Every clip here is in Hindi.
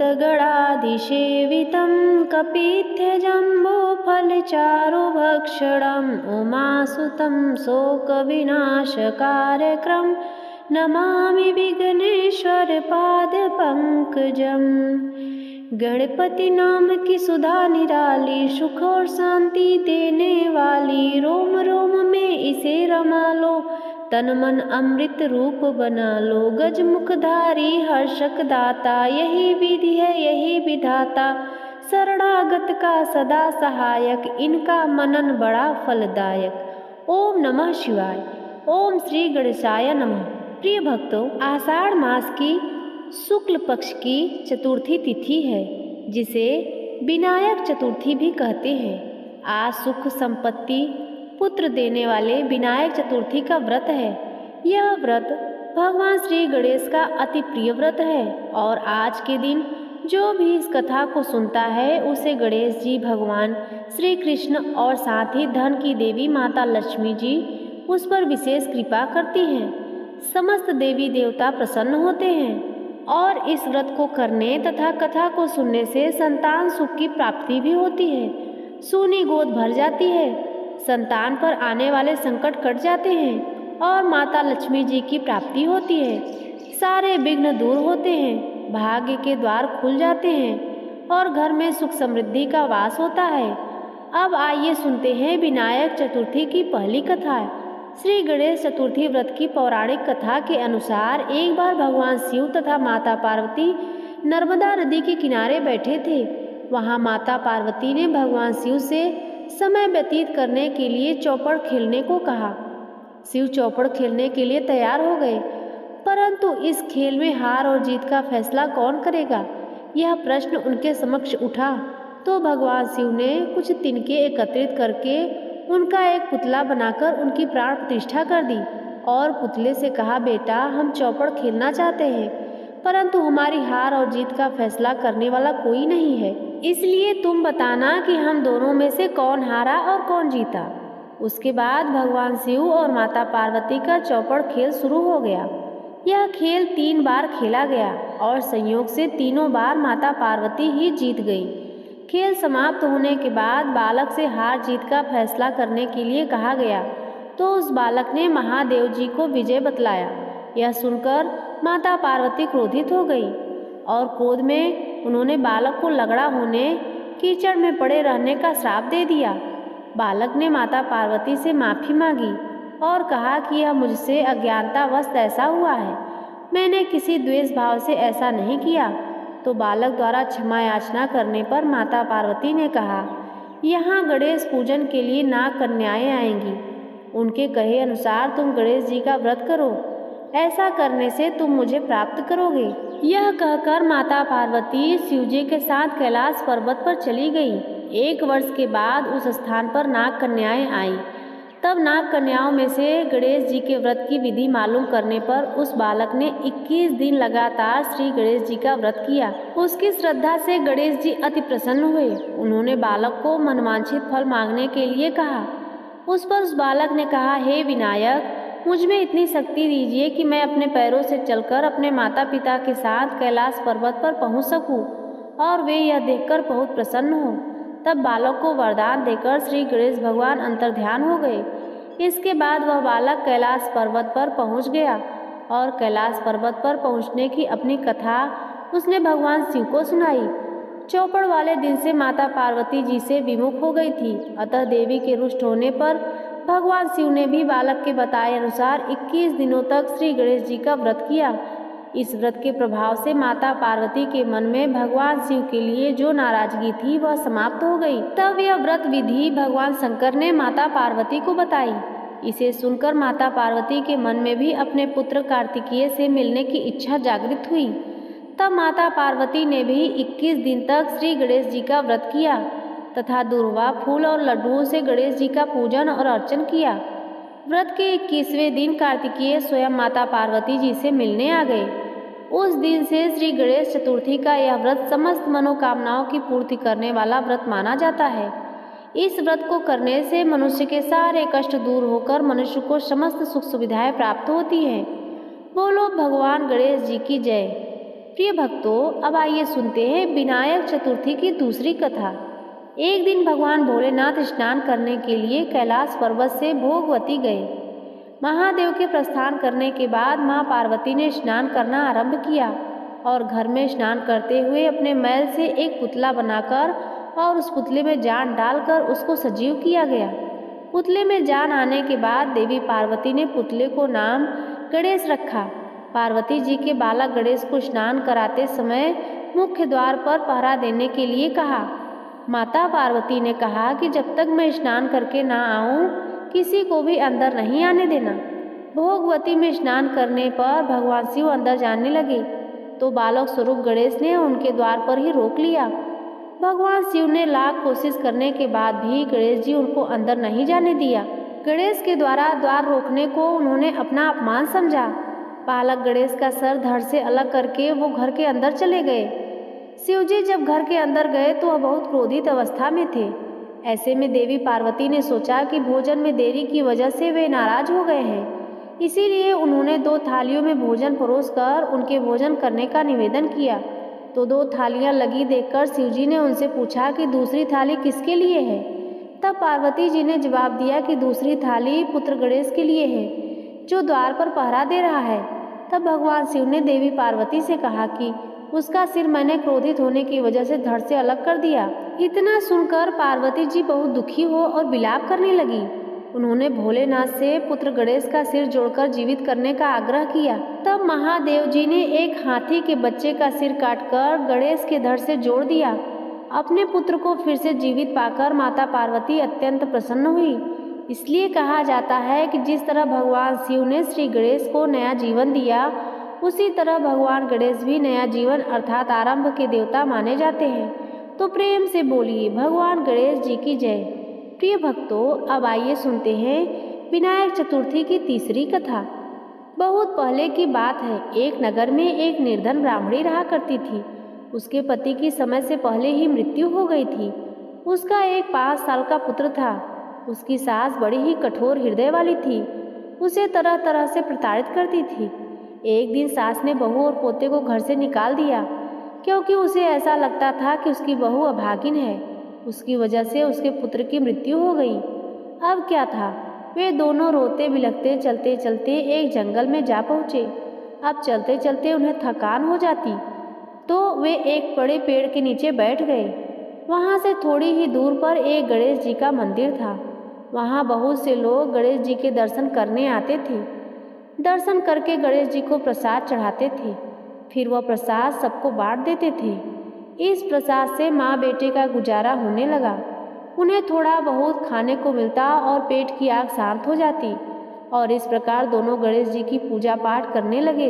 भक्तगणाधिसेवितं कपित्थजम्बूफलचारुभक्षणम् उमासुतं शोकविनाशकारकं नमामि विघ्नेश्वरपादपङ्कजम्। गणपति नाम की सुधा निराली, सुख और शांति देने वाली, रोम रोम में इसे रमा लो, तन मन अमृत रूप बना लो। गजमुखधारी हर्षक दाता, यही विधि है यही विधाता, शरणागत का सदा सहायक, इनका मनन बड़ा फलदायक। ओम नमः शिवाय। ओम श्री गणेशाय नमः। प्रिय भक्तों, आषाढ़ मास की शुक्ल पक्ष की चतुर्थी तिथि है, जिसे विनायक चतुर्थी भी कहते हैं। आज सुख संपत्ति पुत्र देने वाले विनायक चतुर्थी का व्रत है। यह व्रत भगवान श्री गणेश का अति प्रिय व्रत है और आज के दिन जो भी इस कथा को सुनता है उसे गणेश जी भगवान श्री कृष्ण और साथ ही धन की देवी माता लक्ष्मी जी उस पर विशेष कृपा करती हैं। समस्त देवी देवता प्रसन्न होते हैं और इस व्रत को करने तथा कथा को सुनने से संतान सुख की प्राप्ति भी होती है। सूनी गोद भर जाती है, संतान पर आने वाले संकट कट जाते हैं और माता लक्ष्मी जी की प्राप्ति होती है। सारे विघ्न दूर होते हैं, भाग्य के द्वार खुल जाते हैं और घर में सुख समृद्धि का वास होता है। अब आइए सुनते हैं विनायक चतुर्थी की पहली कथा। श्री गणेश चतुर्थी व्रत की पौराणिक कथा के अनुसार एक बार भगवान शिव तथा माता पार्वती नर्मदा नदी के किनारे बैठे थे। वहाँ माता पार्वती ने भगवान शिव से समय व्यतीत करने के लिए चौपड़ खेलने को कहा। शिव चौपड़ खेलने के लिए तैयार हो गए, परंतु इस खेल में हार और जीत का फैसला कौन करेगा, यह प्रश्न उनके समक्ष उठा। तो भगवान शिव ने कुछ तिनके एकत्रित करके उनका एक पुतला बनाकर उनकी प्राण प्रतिष्ठा कर दी और पुतले से कहा, बेटा हम चौपड़ खेलना चाहते हैं, परंतु हमारी हार और जीत का फैसला करने वाला कोई नहीं है, इसलिए तुम बताना कि हम दोनों में से कौन हारा और कौन जीता। उसके बाद भगवान शिव और माता पार्वती का चौपड़ खेल शुरू हो गया। यह खेल 3 बार खेला गया और संयोग से तीनों बार माता पार्वती ही जीत गई। खेल समाप्त होने के बाद बालक से हार जीत का फैसला करने के लिए कहा गया, तो उस बालक ने महादेव जी को विजय बतलाया। यह सुनकर माता पार्वती क्रोधित हो गई और क्रोध में उन्होंने बालक को लगड़ा होने, कीचड़ में पड़े रहने का श्राप दे दिया। बालक ने माता पार्वती से माफ़ी मांगी और कहा कि यह मुझसे अज्ञानतावश ऐसा हुआ है, मैंने किसी द्वेष भाव से ऐसा नहीं किया। तो बालक द्वारा क्षमा याचना करने पर माता पार्वती ने कहा, यहाँ गणेश पूजन के लिए नाग कन्याएं आएंगी, उनके कहे अनुसार तुम गणेश जी का व्रत करो, ऐसा करने से तुम मुझे प्राप्त करोगे। यह कहकर माता पार्वती शिवजी के साथ कैलाश पर्वत पर चली गई। 1 वर्ष के बाद उस स्थान पर नाग कन्याएं आईं। तब नाग कन्याओं में से गणेश जी के व्रत की विधि मालूम करने पर उस बालक ने 21 दिन लगातार श्री गणेश जी का व्रत किया। उसकी श्रद्धा से गणेश जी अति प्रसन्न हुए। उन्होंने बालक को मनवांछित फल मांगने के लिए कहा। उस पर उस बालक ने कहा, हे विनायक, मुझ में इतनी शक्ति दीजिए कि मैं अपने पैरों से चलकर अपने माता पिता के साथ कैलाश पर्वत पर पहुंच सकूं और वे यह देखकर बहुत प्रसन्न हों। तब बालक को वरदान देकर श्री गणेश भगवान अंतर्ध्यान हो गए। इसके बाद वह बालक कैलाश पर्वत पर पहुंच गया और कैलाश पर्वत पर पहुंचने की अपनी कथा उसने भगवान शिव को सुनाई। चौपड़ वाले दिन से माता पार्वती जी से विमुख हो गई थी, अतः देवी के रुष्ट होने पर भगवान शिव ने भी बालक के बताए अनुसार 21 दिनों तक श्री गणेश जी का व्रत किया। इस व्रत के प्रभाव से माता पार्वती के मन में भगवान शिव के लिए जो नाराजगी थी वह समाप्त हो गई। तब यह व्रत विधि भगवान शंकर ने माता पार्वती को बताई। इसे सुनकर माता पार्वती के मन में भी अपने पुत्र कार्तिकेय से मिलने की इच्छा जागृत हुई। तब माता पार्वती ने भी 21 दिन तक श्री गणेश जी का व्रत किया तथा दूर्वा, फूल और लड्डुओं से गणेश जी का पूजन और अर्चन किया। व्रत के 21वें दिन कार्तिकेय स्वयं माता पार्वती जी से मिलने आ गए। उस दिन से श्री गणेश चतुर्थी का यह व्रत समस्त मनोकामनाओं की पूर्ति करने वाला व्रत माना जाता है। इस व्रत को करने से मनुष्य के सारे कष्ट दूर होकर मनुष्य को समस्त सुख सुविधाएं प्राप्त होती हैं। बोलो भगवान गणेश जी की जय। प्रिय भक्तों, अब आइए सुनते हैं विनायक चतुर्थी की दूसरी कथा। एक दिन भगवान भोलेनाथ स्नान करने के लिए कैलाश पर्वत से भोगवती गए। महादेव के प्रस्थान करने के बाद माँ पार्वती ने स्नान करना आरंभ किया और घर में स्नान करते हुए अपने मैल से एक पुतला बनाकर और उस पुतले में जान डालकर उसको सजीव किया गया। पुतले में जान आने के बाद देवी पार्वती ने पुतले को नाम गणेश रखा। पार्वती जी के बालक गणेश को स्नान कराते समय मुख्य द्वार पर पहरा देने के लिए कहा। माता पार्वती ने कहा कि जब तक मैं स्नान करके ना आऊं, किसी को भी अंदर नहीं आने देना। भोगवती में स्नान करने पर भगवान शिव अंदर जाने लगे तो बालक स्वरूप गणेश ने उनके द्वार पर ही रोक लिया। भगवान शिव ने लाख कोशिश करने के बाद भी गणेश जी उनको अंदर नहीं जाने दिया। गणेश के द्वारा द्वार रोकने को उन्होंने अपना अपमान समझा। बालक गणेश का सर धड़ से अलग करके वो घर के अंदर चले गए। शिवजी जब घर के अंदर गए तो वह बहुत क्रोधित अवस्था में थे। ऐसे में देवी पार्वती ने सोचा कि भोजन में देरी की वजह से वे नाराज हो गए हैं, इसीलिए उन्होंने 2 थालियों में भोजन परोसकर उनके भोजन करने का निवेदन किया। तो 2 थालियां लगी देखकर शिवजी ने उनसे पूछा कि दूसरी थाली किसके लिए है। तब पार्वती जी ने जवाब दिया कि दूसरी थाली पुत्र गणेश के लिए है, जो द्वार पर पहरा दे रहा है। तब भगवान शिव ने देवी पार्वती से कहा कि उसका सिर मैंने क्रोधित होने की वजह से धड़ से अलग कर दिया। इतना सुनकर पार्वती जी बहुत दुखी हो और विलाप करने लगी। उन्होंने भोलेनाथ से पुत्र गणेश का सिर जोड़कर जीवित करने का आग्रह किया। तब महादेव जी ने एक हाथी के बच्चे का सिर काटकर गणेश के धड़ से जोड़ दिया। अपने पुत्र को फिर से जीवित पाकर माता पार्वती अत्यंत प्रसन्न हुई। इसलिए कहा जाता है कि जिस तरह भगवान शिव ने श्री गणेश को नया जीवन दिया, उसी तरह भगवान गणेश भी नया जीवन अर्थात आरंभ के देवता माने जाते हैं। तो प्रेम से बोलिए भगवान गणेश जी की जय। प्रिय भक्तों, अब आइए सुनते हैं विनायक चतुर्थी की तीसरी कथा। बहुत पहले की बात है। एक नगर में एक निर्धन ब्राह्मणी रहा करती थी। उसके पति की समय से पहले ही मृत्यु हो गई थी। उसका एक 5 साल का पुत्र था। उसकी सास बड़ी ही कठोर हृदय वाली थी। उसे तरह तरह से प्रताड़ित करती थी। एक दिन सास ने बहू और पोते को घर से निकाल दिया, क्योंकि उसे ऐसा लगता था कि उसकी बहू अभागिन है। उसकी वजह से उसके पुत्र की मृत्यु हो गई। अब क्या था, वे दोनों रोते बिलखते चलते चलते एक जंगल में जा पहुँचे। अब चलते चलते उन्हें थकान हो जाती तो वे एक बड़े पेड़ के नीचे बैठ गए। वहाँ से थोड़ी ही दूर पर एक गणेश जी का मंदिर था। वहाँ बहुत से लोग गणेश जी के दर्शन करने आते थे। दर्शन करके गणेश जी को प्रसाद चढ़ाते थे। फिर वह प्रसाद सबको बांट देते थे। इस प्रसाद से माँ बेटे का गुजारा होने लगा। उन्हें थोड़ा बहुत खाने को मिलता और पेट की आग शांत हो जाती। और इस प्रकार दोनों गणेश जी की पूजा पाठ करने लगे।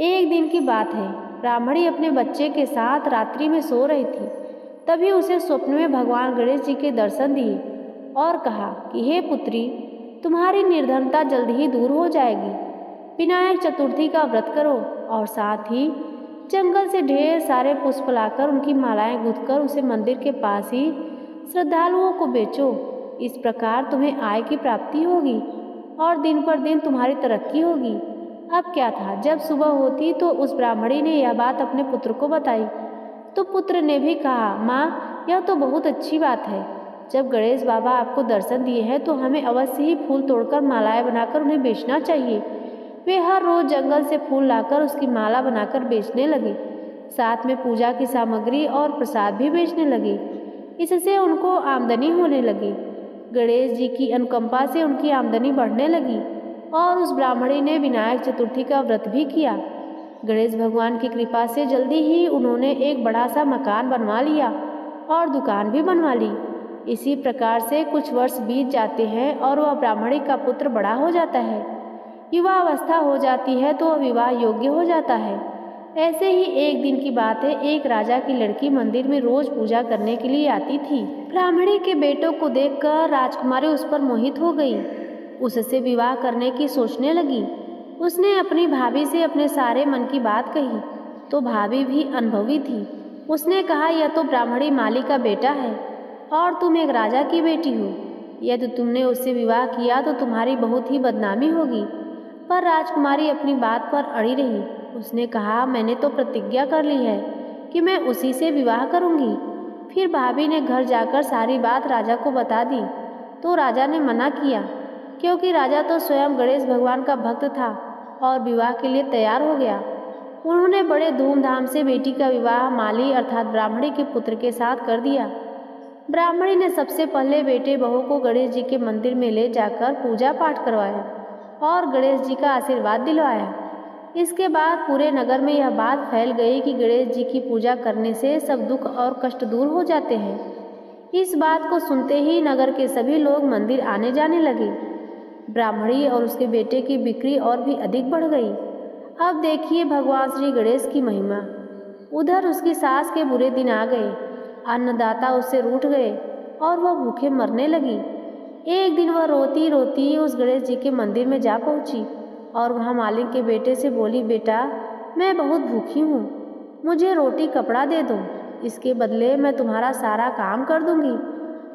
एक दिन की बात है। ब्राह्मणी अपने बच्चे के साथ रात्रि में सो रही थी। तभी उसे स्वप्न में भगवान गणेश जी के दर्शन दिए और कहा कि हे पुत्री, तुम्हारी निर्धनता जल्द ही दूर हो जाएगी। विनायक चतुर्थी का व्रत करो और साथ ही जंगल से ढेर सारे पुष्प लाकर उनकी मालाएं गूंथकर उसे मंदिर के पास ही श्रद्धालुओं को बेचो। इस प्रकार तुम्हें आय की प्राप्ति होगी और दिन पर दिन तुम्हारी तरक्की होगी। अब क्या था, जब सुबह होती तो उस ब्राह्मणी ने यह बात अपने पुत्र को बताई। तो पुत्र ने भी कहा, माँ, यह तो बहुत अच्छी बात है। जब गणेश बाबा आपको दर्शन दिए हैं तो हमें अवश्य ही फूल तोड़कर मालाएं बनाकर उन्हें बेचना चाहिए। वे हर रोज जंगल से फूल लाकर उसकी माला बनाकर बेचने लगे। साथ में पूजा की सामग्री और प्रसाद भी बेचने लगे। इससे उनको आमदनी होने लगी। गणेश जी की अनुकंपा से उनकी आमदनी बढ़ने लगी और उस ब्राह्मणी ने विनायक चतुर्थी का व्रत भी किया। गणेश भगवान की कृपा से जल्दी ही उन्होंने एक बड़ा सा मकान बनवा लिया और दुकान भी बनवा ली। इसी प्रकार से कुछ वर्ष बीत जाते हैं और वह ब्राह्मणी का पुत्र बड़ा हो जाता है। युवा अवस्था हो जाती है तो वह विवाह योग्य हो जाता है। ऐसे ही एक दिन की बात है। एक राजा की लड़की मंदिर में रोज पूजा करने के लिए आती थी। ब्राह्मणी के बेटों को देखकर राजकुमारी उस पर मोहित हो गई। उससे विवाह करने की सोचने लगी। उसने अपनी भाभी से अपने सारे मन की बात कही तो भाभी भी अनुभवी थी। उसने कहा, यह तो ब्राह्मणी माली का बेटा है और तुम एक राजा की बेटी हो। यदि तुमने उससे विवाह किया तो तुम्हारी बहुत ही बदनामी होगी। पर राजकुमारी अपनी बात पर अड़ी रही। उसने कहा, मैंने तो प्रतिज्ञा कर ली है कि मैं उसी से विवाह करूंगी। फिर भाभी ने घर जाकर सारी बात राजा को बता दी तो राजा ने मना किया, क्योंकि राजा तो स्वयं गणेश भगवान का भक्त था और विवाह के लिए तैयार हो गया। उन्होंने बड़े धूमधाम से बेटी का विवाह माली अर्थात ब्राह्मणी के पुत्र के साथ कर दिया। ब्राह्मणी ने सबसे पहले बेटे बहू को गणेश जी के मंदिर में ले जाकर पूजा पाठ करवाया और गणेश जी का आशीर्वाद दिलवाया। इसके बाद पूरे नगर में यह बात फैल गई कि गणेश जी की पूजा करने से सब दुख और कष्ट दूर हो जाते हैं। इस बात को सुनते ही नगर के सभी लोग मंदिर आने जाने लगे। ब्राह्मणी और उसके बेटे की बिक्री और भी अधिक बढ़ गई। अब देखिए भगवान श्री गणेश की महिमा। उधर उसकी सास के बुरे दिन आ गए। अन्नदाता उससे रूठ गए और वह भूखे मरने लगी। एक दिन वह रोती रोती उस गणेश जी के मंदिर में जा पहुंची और वहाँ मालिक के बेटे से बोली, बेटा मैं बहुत भूखी हूँ, मुझे रोटी कपड़ा दे दो, इसके बदले मैं तुम्हारा सारा काम कर दूंगी।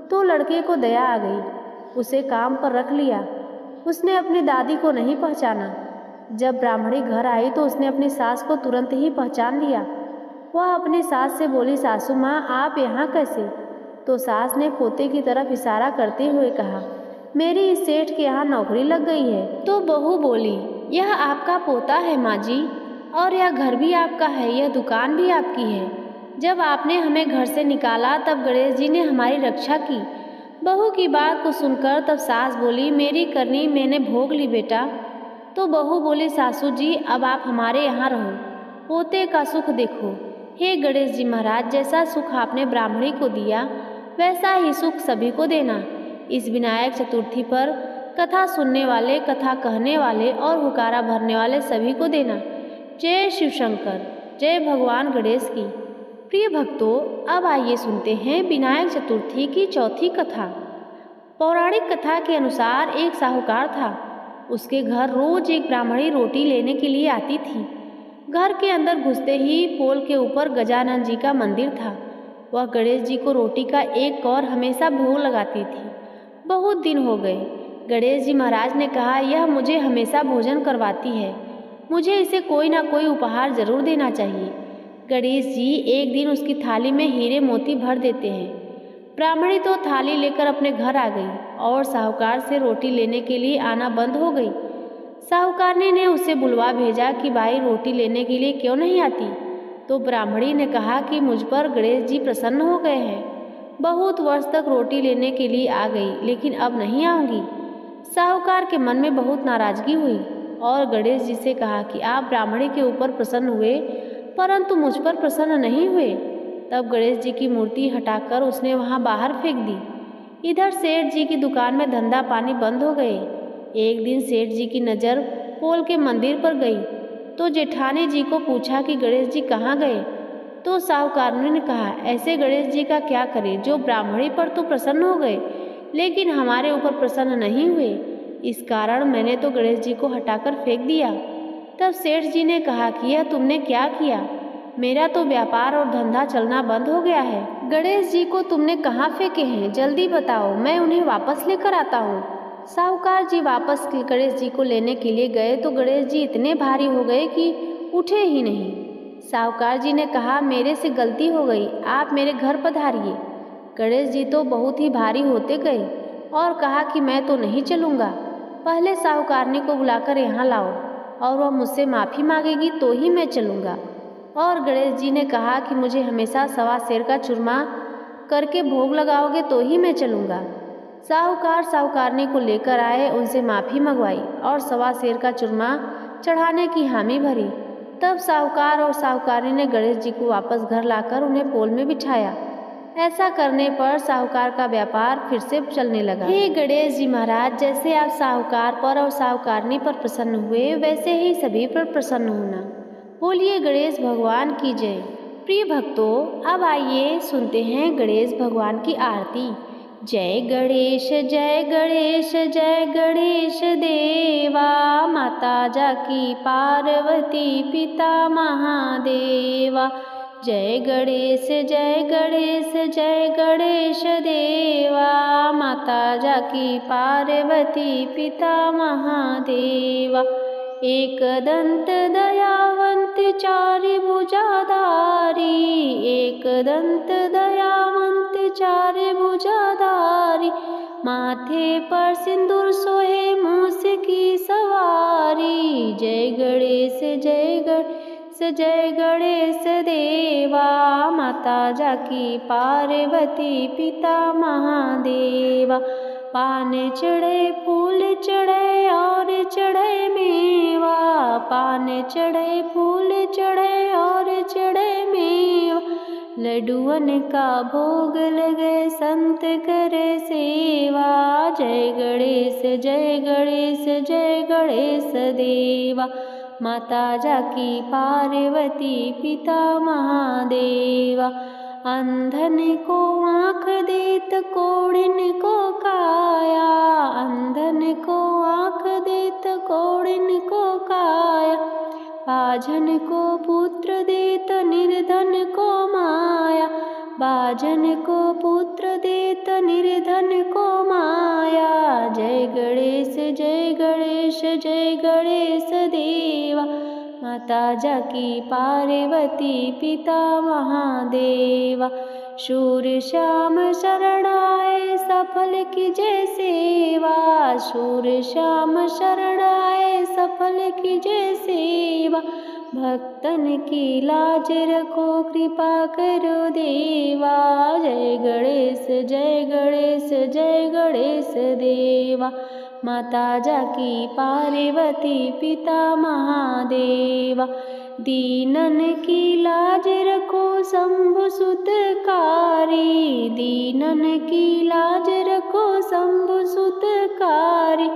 तो लड़के को दया आ गई, उसे काम पर रख लिया। उसने अपनी दादी को नहीं पहचाना। जब ब्राह्मणी घर आई तो उसने अपनी सास को तुरंत ही पहचान लिया। वह अपनी सास से बोली, सासू माँ आप यहाँ कैसे? तो सास ने पोते की तरफ इशारा करते हुए कहा, मेरी इस सेठ के यहाँ नौकरी लग गई है। तो बहू बोली, यह आपका पोता है माँ जी, और यह घर भी आपका है, यह दुकान भी आपकी है। जब आपने हमें घर से निकाला तब गणेश जी ने हमारी रक्षा की। बहू की बात को सुनकर तब सास बोली, मेरी करनी मैंने भोग ली बेटा। तो बहू बोली, सासू जी अब आप हमारे यहाँ रहो, पोते का सुख देखो। हे गणेश जी महाराज, जैसा सुख आपने ब्राह्मणी को दिया वैसा ही सुख सभी को देना। इस विनायक चतुर्थी पर कथा सुनने वाले, कथा कहने वाले और हुकारा भरने वाले सभी को देना। जय शिव शंकर, जय भगवान गणेश की। प्रिय भक्तों, अब आइए सुनते हैं विनायक चतुर्थी की चौथी कथा। पौराणिक कथा के अनुसार एक साहूकार था। उसके घर रोज एक ब्राह्मणी रोटी लेने के लिए आती थी। घर के अंदर घुसते ही पोल के ऊपर गजानन जी का मंदिर था। वह गणेश जी को रोटी का एक कौर हमेशा भोग लगाती थी। बहुत दिन हो गए। गणेश जी महाराज ने कहा, यह मुझे हमेशा भोजन करवाती है, मुझे इसे कोई ना कोई उपहार जरूर देना चाहिए। गणेश जी एक दिन उसकी थाली में हीरे मोती भर देते हैं। ब्राह्मणी तो थाली लेकर अपने घर आ गई और साहूकार से रोटी लेने के लिए आना बंद हो गई। साहूकारनी ने उसे बुलवा भेजा कि भाई रोटी लेने के लिए क्यों नहीं आती? तो ब्राह्मणी ने कहा कि मुझ पर गणेश जी प्रसन्न हो गए हैं, बहुत वर्ष तक रोटी लेने के लिए आ गई लेकिन अब नहीं आऊँगी। साहूकार के मन में बहुत नाराजगी हुई और गणेश जी से कहा कि आप ब्राह्मणी के ऊपर प्रसन्न हुए परंतु मुझ पर प्रसन्न नहीं हुए। तब गणेश जी की मूर्ति हटाकर उसने वहाँ बाहर फेंक दी। इधर सेठ जी की दुकान में धंधा पानी बंद हो गए। एक दिन सेठ जी की नज़र पोल के मंदिर पर गई तो जेठानी जी को पूछा कि गणेश जी कहाँ गए? तो साहूकारनी ने कहा, ऐसे गणेश जी का क्या करें जो ब्राह्मणी पर तो प्रसन्न हो गए लेकिन हमारे ऊपर प्रसन्न नहीं हुए। इस कारण मैंने तो गणेश जी को हटाकर फेंक दिया। तब सेठ जी ने कहा कि यह तुमने क्या किया? मेरा तो व्यापार और धंधा चलना बंद हो गया है। गणेश जी को तुमने कहाँ फेंके हैं? जल्दी बताओ, मैं उन्हें वापस लेकर आता हूँ। साहूकार जी वापस गणेश जी को लेने के लिए गए तो गणेश जी इतने भारी हो गए कि उठे ही नहीं। साहूकार जी ने कहा, मेरे से गलती हो गई, आप मेरे घर पधारिए। गणेश जी तो बहुत ही भारी होते गए और कहा कि मैं तो नहीं चलूँगा, पहले साहूकारनी को बुलाकर यहाँ लाओ और वह मुझसे माफ़ी मांगेगी तो ही मैं चलूँगा। और गणेश जी ने कहा कि मुझे हमेशा सवा सेर का चूरमा करके भोग लगाओगे तो ही मैं चलूँगा। साहूकार साहूकारनी को लेकर आए, उनसे माफ़ी मंगवाई और सवा सेर का चूरमा चढ़ाने की हामी भरी। तब साहूकार और साहूकारनी ने गणेश जी को वापस घर लाकर उन्हें पोल में बिठाया। ऐसा करने पर साहूकार का व्यापार फिर से चलने लगा। हे गणेश जी महाराज, जैसे आप साहूकार पर और साहूकारनी पर प्रसन्न हुए वैसे ही सभी पर प्रसन्न होना। बोलिए गणेश भगवान की जय। प्रिय भक्तों, अब आइए सुनते हैं गणेश भगवान की आरती। जय गणेश जय गणेश जय गणेश देवा, माता जाकी पार्वती पिता महादेवा। जय गणेश जय गणेश जय गणेश देवा, माता जाकी पार्वती पिता महादेवा। एक दंत दयावंत चारि भुजाधारी, एक दंत दयावंत चारि भुजाधारी, माथे पर सिंदूर सोहे मूस की सवारी। जय गणेश जय गणेश जय गणेश देवा, माता जाकी पार्वती पिता महादेवा। पान चढ़े फूल चढ़े और चढ़े मेवा, पान चढ़े फूल चढ़े और चढ़े मेवा। लड्डुअन का भोग लगे संत करे सेवा। जय गणेश जय गणेश जय गणेश देवा, माता जाकी पार्वती पिता महादेवा। अंधन को आँख देत कोढ़िन को काया, अंधन को आँख देत कोढ़िन को काया। बाझन को पुत्र देत निर्धन को माया, बाझन को पुत्र देत निर्धन को माया। जय गणेश जय गणेश जय गणेश देवा, माता जाकी पार्वती पिता महादेवा। शूर श्याम शरण आए सफल कीजे सेवा, शूर श्याम शरण आए सफल कीजे सेवा। भक्तन की लाज रखो कृपा करो देवा। जय गणेश जय गणेश जय गणेश देवा, माता जाकी पार्वती पिता महादेवा। दीनन की लाज रखो शंभु सुतकारी, दीनन की लाज रखो शंभु सुतकारी।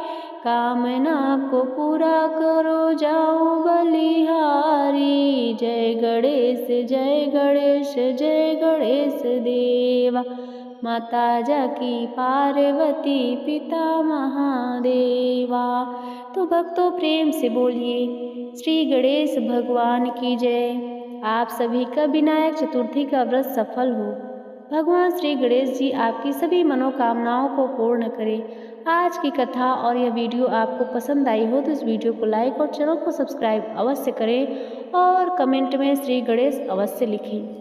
कामना को पूरा करो जाओ बलिहारी। जय गणेश जय गणेश जय गणेश देवा, माता जाकी पार्वती पिता महादेवा। तो भक्तों प्रेम से बोलिए श्री गणेश भगवान की जय। आप सभी का विनायक चतुर्थी का व्रत सफल हो। भगवान श्री गणेश जी आपकी सभी मनोकामनाओं को पूर्ण करें। आज की कथा और यह वीडियो आपको पसंद आई हो तो इस वीडियो को लाइक और चैनल को सब्सक्राइब अवश्य करें और कमेंट में श्री गणेश अवश्य लिखें।